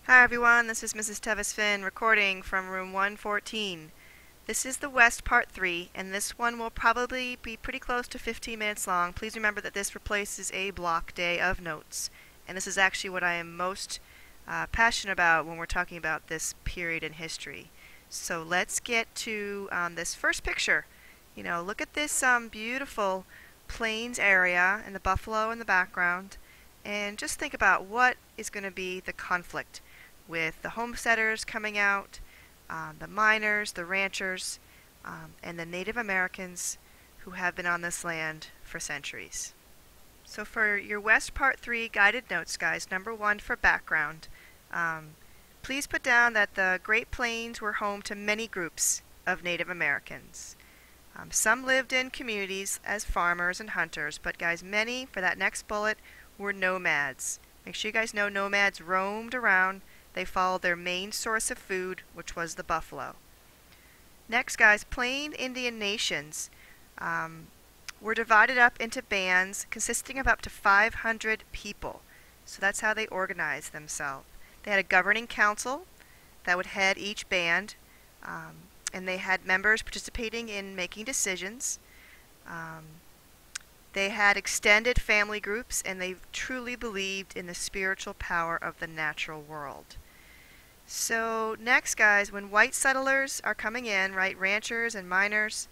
Hi everyone, this is Mrs. Tevis-Finn recording from room 114. This is the West Part 3, and this one will probably be pretty close to 15 minutes long. Please remember that this replaces a block day of notes, and this is actually what I am most passionate about when we're talking about this period in history. So let's get to this first picture. Look at this beautiful plains area and the buffalo in the background, and just think about what is going to be the conflict with the homesteaders coming out, the miners, the ranchers, and the Native Americans who have been on this land for centuries. So for your West Part 3 guided notes, guys, number 1 for background, please put down that the Great Plains were home to many groups of Native Americans. Some lived in communities as farmers and hunters, but guys, many, for that next bullet, were nomads. Make sure you guys know nomads roamed around. They followed their main source of food, which was the buffalo. Next, guys, Plain Indian nations were divided up into bands consisting of up to 500 people. So that's how they organized themselves. They had a governing council that would head each band, and they had members participating in making decisions. They had extended family groups, and they truly believed in the spiritual power of the natural world. So next, guys, when white settlers are coming in, right, ranchers and miners,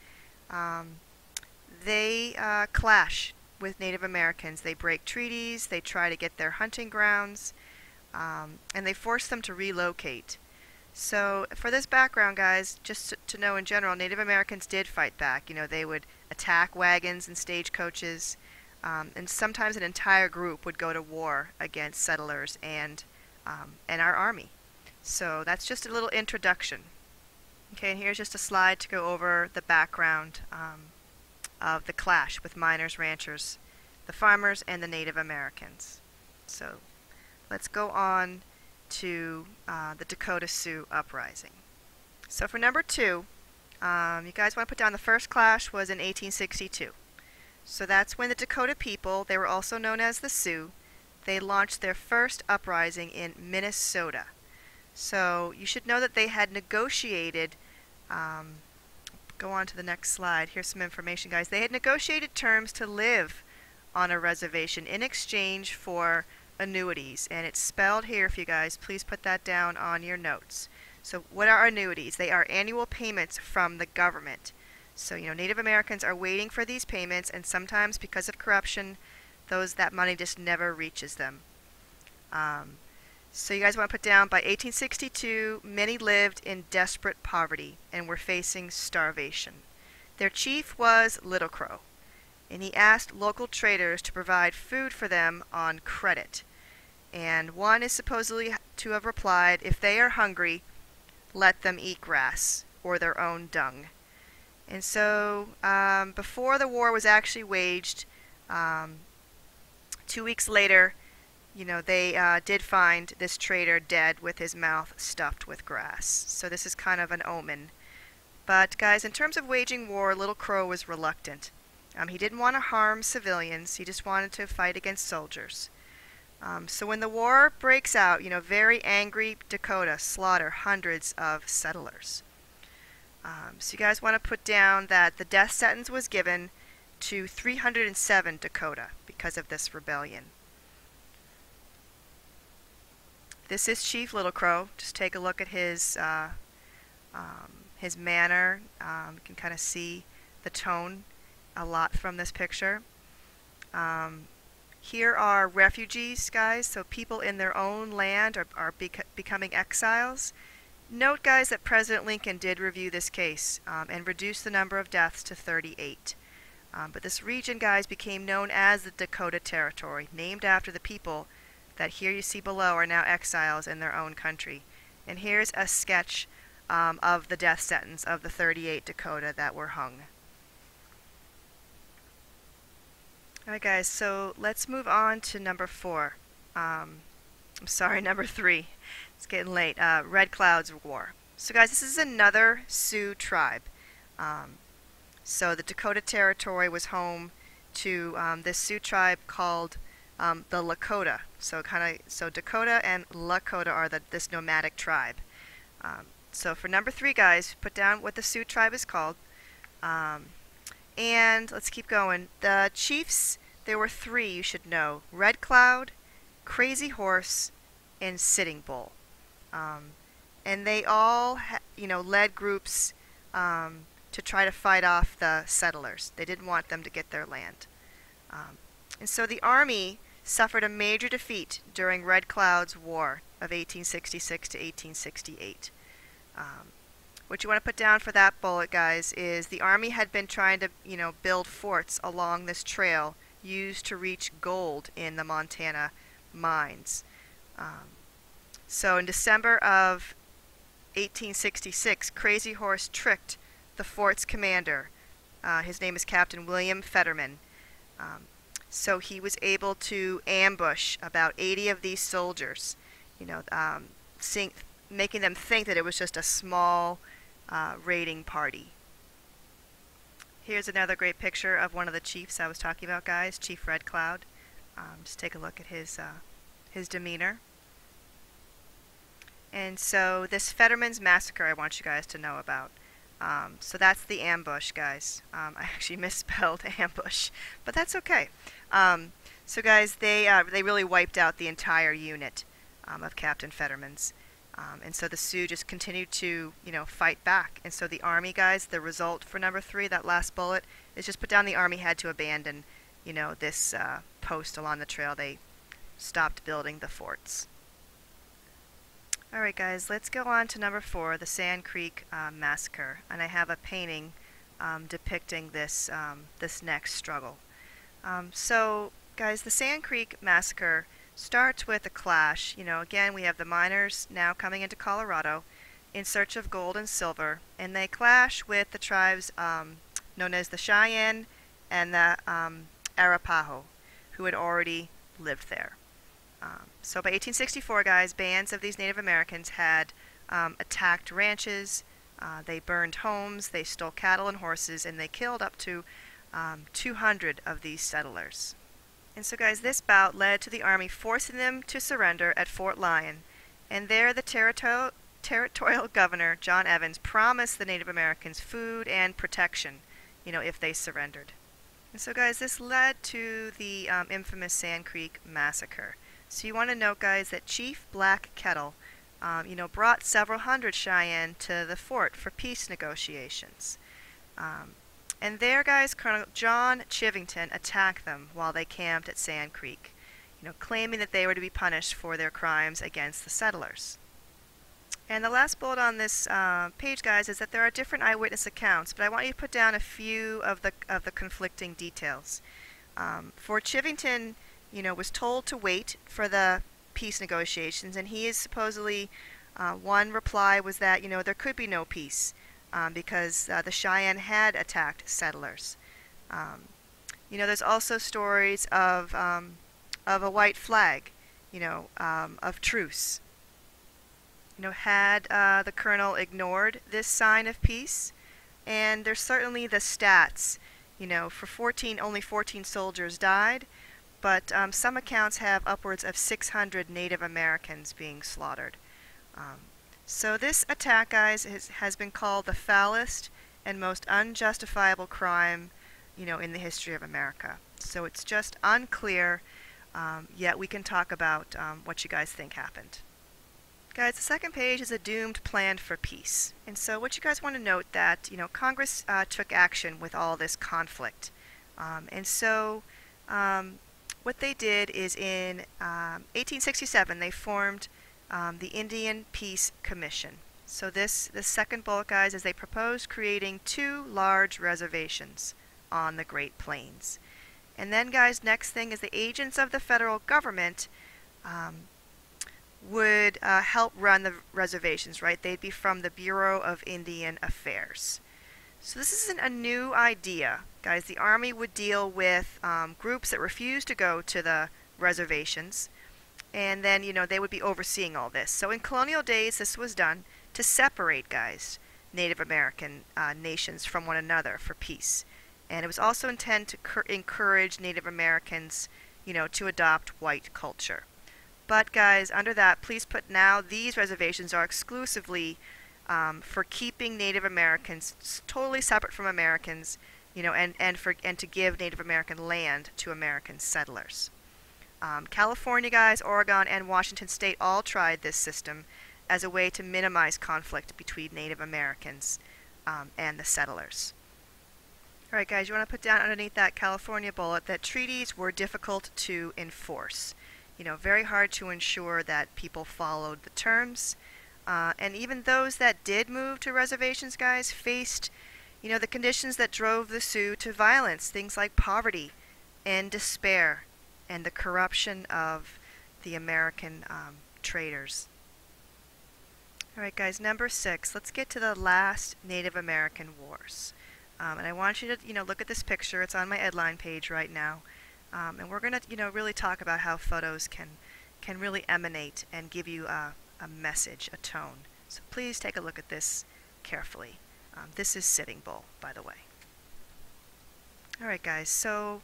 they clash with Native Americans. They break treaties, they try to get their hunting grounds, and they force them to relocate. So for this background, guys, just to know in general, Native Americans did fight back. They would attack wagons and stagecoaches, and sometimes an entire group would go to war against settlers and our army. So that's just a little introduction. Okay, and here's just a slide to go over the background of the clash with miners, ranchers, the farmers, and the Native Americans. So let's go on to the Dakota Sioux Uprising. So for number 2, you guys want to put down the first clash was in 1862. So that's when the Dakota people, they were also known as the Sioux, they launched their first uprising in Minnesota. So you should know that they had negotiated, go on to the next slide, here's some information, guys. They had negotiated terms to live on a reservation in exchange for annuities, and it's spelled here for you guys. Please put that down on your notes. So what are annuities? They are annual payments from the government. So Native Americans are waiting for these payments, and sometimes because of corruption, that money just never reaches them. So you guys want to put down, by 1862, many lived in desperate poverty and were facing starvation. Their chief was Little Crow, and he asked local traders to provide food for them on credit. And one is supposedly to have replied, "If they are hungry, let them eat grass or their own dung." And so before the war was actually waged, 2 weeks later, they did find this trader dead with his mouth stuffed with grass. So this is kind of an omen. But guys, in terms of waging war, Little Crow was reluctant. He didn't want to harm civilians. He just wanted to fight against soldiers. So when the war breaks out, very angry Dakota slaughter hundreds of settlers. So you guys want to put down that the death sentence was given to 307 Dakota because of this rebellion. This is Chief Little Crow. Just take a look at his manner. You can kind of see the tone a lot from this picture. Here are refugees, guys, so people in their own land are becoming exiles. Note, guys, that President Lincoln did review this case and reduced the number of deaths to 38. But this region, guys, became known as the Dakota Territory, named after the people that here you see below are now exiles in their own country. And here's a sketch of the death sentence of the 38 Dakota that were hung. Alright guys, so let's move on to number 4. Number 3. It's getting late. Red Cloud's War. So guys, this is another Sioux tribe. So the Dakota Territory was home to this Sioux tribe called the Lakota. So Dakota and Lakota are this nomadic tribe. So for number 3, guys, put down what the Sioux tribe is called. And let's keep going. The chiefs, there were 3 you should know: Red Cloud, Crazy Horse, and Sitting Bull. And they all, led groups to try to fight off the settlers. They didn't want them to get their land. And so the army suffered a major defeat during Red Cloud's War of 1866 to 1868. What you want to put down for that bullet, guys, is the army had been trying to, build forts along this trail used to reach gold in the Montana mines. So in December of 1866, Crazy Horse tricked the fort's commander. His name is Captain William Fetterman. So he was able to ambush about 80 of these soldiers, making them think that it was just a small raiding party. Here's another great picture of one of the chiefs I was talking about, guys, Chief Red Cloud. Just take a look at his demeanor. And so this Fetterman's Massacre I want you guys to know about. So that's the ambush, guys. I actually misspelled ambush, but that's okay. So guys, they really wiped out the entire unit of Captain Fetterman's. And so the Sioux just continued to, fight back. And so the army, guys, the result for number 3, that last bullet, is just put down the army had to abandon, this post along the trail. They stopped building the forts. Alright, guys, let's go on to number 4, the Sand Creek Massacre. And I have a painting depicting this next struggle. So, guys, the Sand Creek Massacre starts with a clash. Again, we have the miners now coming into Colorado in search of gold and silver, and they clash with the tribes known as the Cheyenne and the Arapaho, who had already lived there. So by 1864, guys, bands of these Native Americans had attacked ranches, they burned homes, they stole cattle and horses, and they killed up to 200 of these settlers. And so, guys, this bout led to the army forcing them to surrender at Fort Lyon. And there the territorial governor, John Evans, promised the Native Americans food and protection, if they surrendered. And so, guys, this led to the infamous Sand Creek Massacre. So you want to note, guys, that Chief Black Kettle, brought several hundred Cheyenne to the fort for peace negotiations. And there, guys, Colonel John Chivington attacked them while they camped at Sand Creek, claiming that they were to be punished for their crimes against the settlers. And the last bullet on this page, guys, is that there are different eyewitness accounts, but I want you to put down a few of the conflicting details. For Chivington, was told to wait for the peace negotiations, and he is supposedly, one reply was that, there could be no peace because the Cheyenne had attacked settlers. There's also stories of a white flag, of truce. Had the colonel ignored this sign of peace? And there's certainly the stats, for only 14 soldiers died, but some accounts have upwards of 600 Native Americans being slaughtered. So this attack, guys, has been called the foulest and most unjustifiable crime, in the history of America. So it's just unclear, yet we can talk about what you guys think happened. Guys, the second page is a doomed plan for peace. And so what you guys want to note that, Congress took action with all this conflict. And so what they did is in 1867 they formed the Indian Peace Commission. So this second bullet, guys, is they proposed creating 2 large reservations on the Great Plains. And then, guys, next thing is the agents of the federal government would help run the reservations, right? They'd be from the Bureau of Indian Affairs. So this isn't a new idea, guys. The Army would deal with groups that refused to go to the reservations, and then, they would be overseeing all this. So in colonial days, this was done to separate, guys, Native American nations from one another for peace. And it was also intended to encourage Native Americans, to adopt white culture. But guys, under that, please put now these reservations are exclusively for keeping Native Americans totally separate from Americans, and to give Native American land to American settlers. California, guys, Oregon, and Washington State all tried this system as a way to minimize conflict between Native Americans and the settlers. All right, guys, you want to put down underneath that California bullet that treaties were difficult to enforce. Very hard to ensure that people followed the terms. And even those that did move to reservations, guys, faced, the conditions that drove the Sioux to violence, things like poverty and despair and the corruption of the American traders. All right, guys, number 6, let's get to the last Native American wars. And I want you to, look at this picture. It's on my Edline page right now. And we're going to, really talk about how photos can really emanate and give you a message, a tone. So please take a look at this carefully. This is Sitting Bull, by the way. All right, guys, so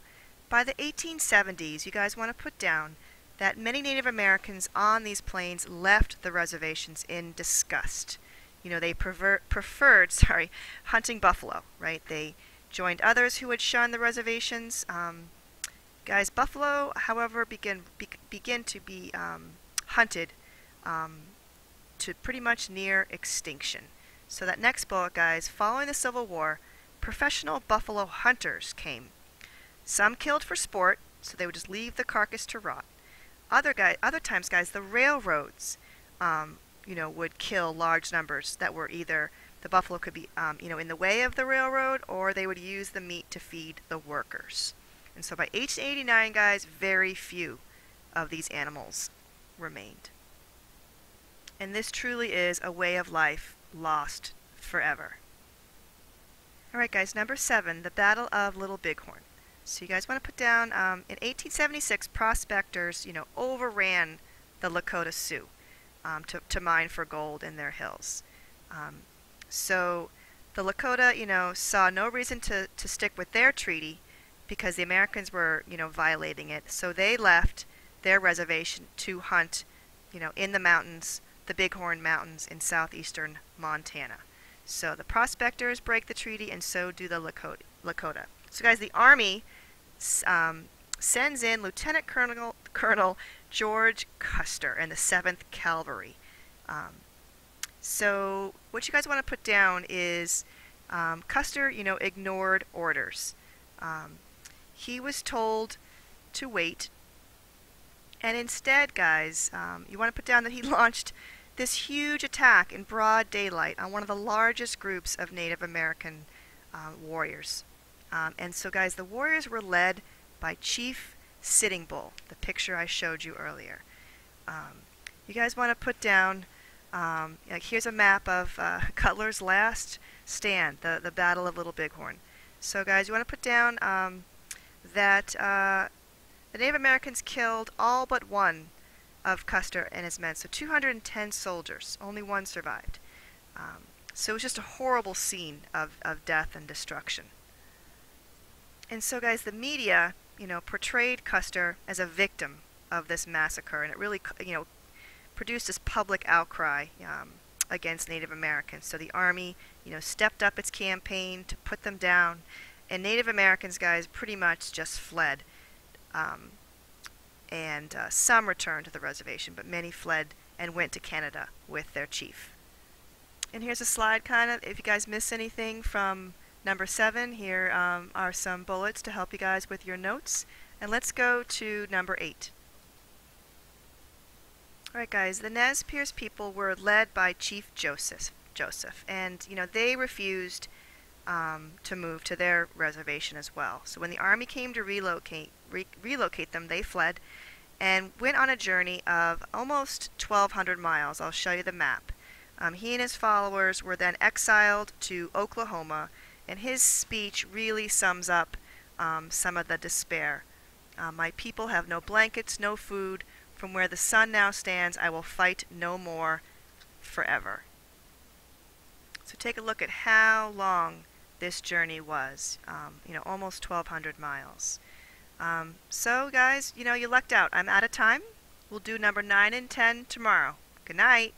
by the 1870s, you guys want to put down that many Native Americans on these plains left the reservations in disgust. They preferred hunting buffalo, right? They joined others who had shunned the reservations. Guys, buffalo, however, begin to be hunted to pretty much near extinction. So that next bullet, guys, following the Civil War, professional buffalo hunters came. Some killed for sport, so they would just leave the carcass to rot. Other times, guys, the railroads, would kill large numbers that were either the buffalo could be, in the way of the railroad, or they would use the meat to feed the workers. And so by 1889, guys, very few of these animals remained. And this truly is a way of life lost forever. All right, guys, number 7, the Battle of Little Bighorn. So you guys want to put down, in 1876, prospectors, overran the Lakota Sioux to mine for gold in their hills. So the Lakota, saw no reason to stick with their treaty because the Americans were, violating it. So they left their reservation to hunt, in the mountains, the Bighorn Mountains in southeastern Montana. So the prospectors break the treaty, and so do the Lakota. So guys, the Army sends in Lieutenant Colonel George Custer and the 7th Cavalry. So what you guys want to put down is Custer, ignored orders. He was told to wait, and instead, guys, you want to put down that he launched this huge attack in broad daylight on one of the largest groups of Native American warriors. And so, guys, the warriors were led by Chief Sitting Bull, the picture I showed you earlier. You guys want to put down, here's a map of Cutler's last stand, the Battle of Little Bighorn. So, guys, you want to put down that the Native Americans killed all but one of Custer and his men. So 210 soldiers, only one survived. So it was just a horrible scene of death and destruction. And so, guys, the media, portrayed Custer as a victim of this massacre, and it really, produced this public outcry against Native Americans. So the Army, stepped up its campaign to put them down, and Native Americans, guys, pretty much just fled. And some returned to the reservation, but many fled and went to Canada with their chief. And here's a slide kind of, if you guys miss anything from number 7, here are some bullets to help you guys with your notes. And let's go to number 8. Alright, guys, the Nez Perce people were led by Chief Joseph, and they refused to move to their reservation as well. So when the Army came to relocate them, they fled and went on a journey of almost 1,200 miles. I'll show you the map. He and his followers were then exiled to Oklahoma, and his speech really sums up some of the despair. My people have no blankets, no food. From where the sun now stands, I will fight no more forever. So take a look at how long this journey was, almost 1,200 miles. So guys, you lucked out. I'm out of time. We'll do number 9 and 10 tomorrow. Good night.